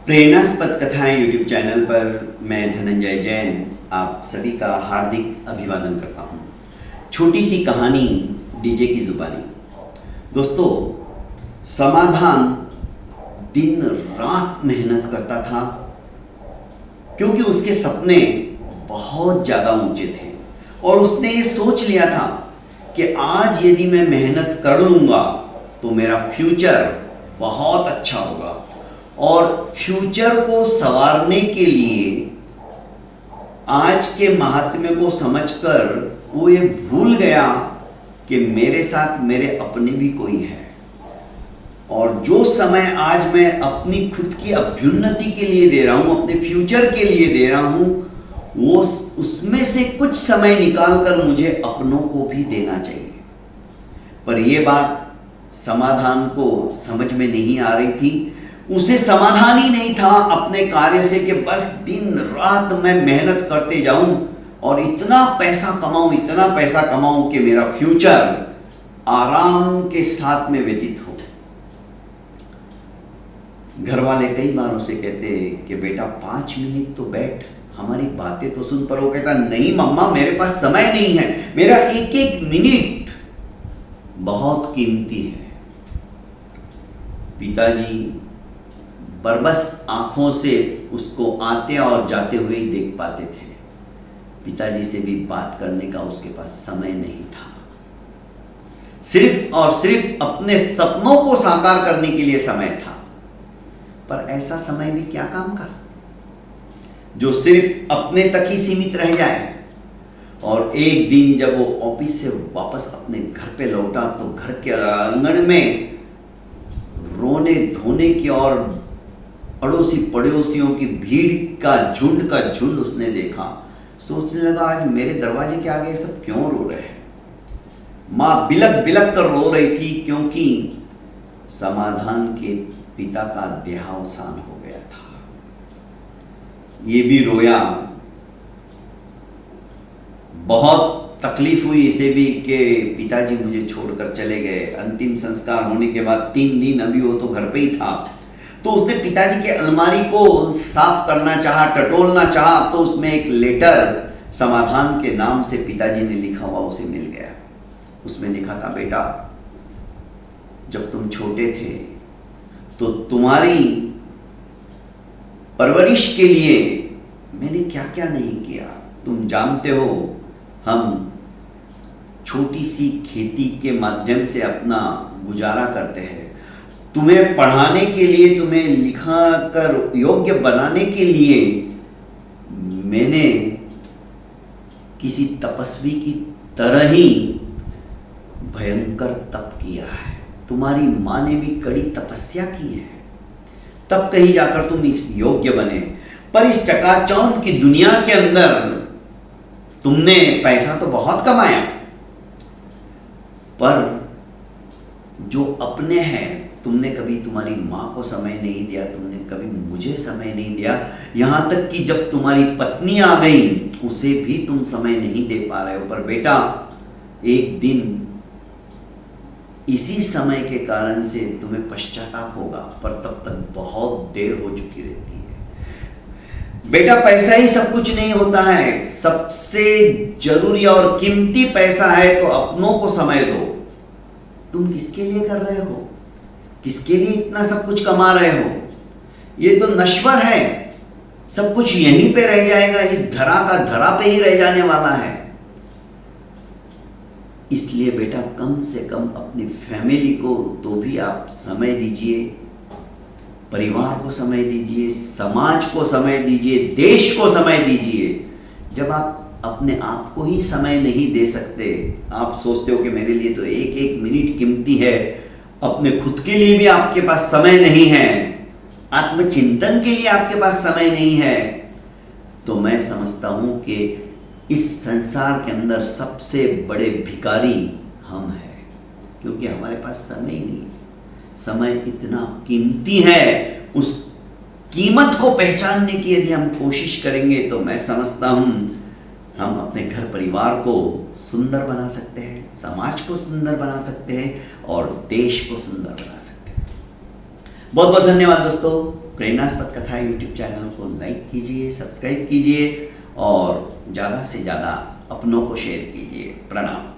प्रेरणास्पद कथाएं YouTube channel पर मैं धनंजय जैन आप सभी का हार्दिक अभिवादन करता हूं। छोटी सी कहानी डीजे की जुबानी। दोस्तों, समाधान दिन रात मेहनत करता था क्योंकि उसके सपने बहुत ज़्यादा ऊंचे थे और उसने ये सोच लिया था कि आज यदि मैं मेहनत कर लूँगा तो मेरा फ्यूचर बहुत अच्छा होगा। और फ्यूचर को संवारने के लिए आज के महात्म्य को समझकर वो ये भूल गया कि मेरे साथ मेरे अपने भी कोई है और जो समय आज मैं अपनी खुद की अभ्युन्नति के लिए दे रहा हूँ, अपने फ्यूचर के लिए दे रहा हूँ, वो उसमें से कुछ समय निकाल कर मुझे अपनों को भी देना चाहिए। पर ये बात समाधान को समझ में नहीं आ रही थी। उसे समाधान ही नहीं था अपने कार्य से कि बस दिन रात मैं मेहनत करते जाऊं और इतना पैसा कमाऊं कि मेरा फ्यूचर आराम के साथ में व्यतीत हो। घर वाले कई बार उसे कहते कि बेटा 5 मिनट तो बैठ, हमारी बातें तो सुन। पर वो कहता नहीं मम्मा, मेरे पास समय नहीं है, मेरा एक एक मिनट बहुत कीमती है। पिताजी बरबस आंखों से उसको आते और जाते हुए ही देख पाते थे। पिताजी से भी बात करने का उसके पास समय नहीं था। सिर्फ और सिर्फ अपने सपनों को साकार करने के लिए समय था। पर ऐसा समय भी क्या काम का जो सिर्फ अपने तक ही सीमित रह जाए। और एक दिन जब वो ऑफिस से वापस अपने घर पे लौटा तो घर के आंगन में रोने धोने की और अड़ोसी पड़ोसियों की भीड़ का झुंड उसने देखा। सोचने लगा आज मेरे दरवाजे के आगे सब क्यों रो रहे हैं। माँ बिलक बिलक कर रो रही थी क्योंकि समाधान के पिता का देहावसान हो गया था। ये भी रोया, बहुत तकलीफ हुई इसे भी कि पिताजी मुझे छोड़कर चले गए। अंतिम संस्कार होने के बाद 3 दिन अभी वो तो घर पे ही था। तो उसने पिताजी के अलमारी को साफ करना चाहा, टटोलना चाहा तो उसमें एक लेटर समाधान के नाम से पिताजी ने लिखा हुआ उसे मिल गया। उसमें लिखा था, बेटा जब तुम छोटे थे तो तुम्हारी परवरिश के लिए मैंने क्या क्या नहीं किया। तुम जानते हो हम छोटी सी खेती के माध्यम से अपना गुजारा करते हैं। तुम्हें पढ़ाने के लिए, तुम्हें लिखा कर योग्य बनाने के लिए मैंने किसी तपस्वी की तरह ही भयंकर तप किया है। तुम्हारी माँ ने भी कड़ी तपस्या की है, तब कहीं जाकर तुम इस योग्य बने। पर इस चकाचौंध की दुनिया के अंदर तुमने पैसा तो बहुत कमाया, पर जो अपने हैं तुमने कभी तुम्हारी माँ को समय नहीं दिया, तुमने कभी मुझे समय नहीं दिया। यहां तक कि जब तुम्हारी पत्नी आ गई उसे भी तुम समय नहीं दे पा रहे हो। पर बेटा एक दिन इसी समय के कारण से तुम्हें पश्चाताप होगा, पर तब तक बहुत देर हो चुकी रहती है। बेटा पैसा ही सब कुछ नहीं होता है, सबसे जरूरी और कीमती पैसा है तो अपनों को समय दो। तुम किसके लिए कर रहे हो, किसके लिए इतना सब कुछ कमा रहे हो? ये तो नश्वर है, सब कुछ यहीं पे रह जाएगा, इस धरा का धरा पे ही रह जाने वाला है। इसलिए बेटा कम से कम अपनी फैमिली को तो भी आप समय दीजिए, परिवार को समय दीजिए, समाज को समय दीजिए, देश को समय दीजिए। जब आप अपने आप को ही समय नहीं दे सकते, आप सोचते हो कि मेरे लिए तो एक एक मिनट कीमती है, अपने खुद के लिए भी आपके पास समय नहीं है, आत्मचिंतन के लिए आपके पास समय नहीं है, तो मैं समझता हूं कि इस संसार के अंदर सबसे बड़े भिखारी हम हैं, क्योंकि हमारे पास समय ही नहीं है। समय इतना कीमती है, उस कीमत को पहचानने की यदि हम कोशिश करेंगे तो मैं समझता हूं हम अपने घर परिवार को सुंदर बना सकते हैं, समाज को सुंदर बना सकते हैं और देश को सुंदर बना सकते हैं। बहुत बहुत धन्यवाद दोस्तों। प्रेरणास्पद कथा यूट्यूब चैनल को लाइक कीजिए, सब्सक्राइब कीजिए और ज़्यादा से ज़्यादा अपनों को शेयर कीजिए। प्रणाम।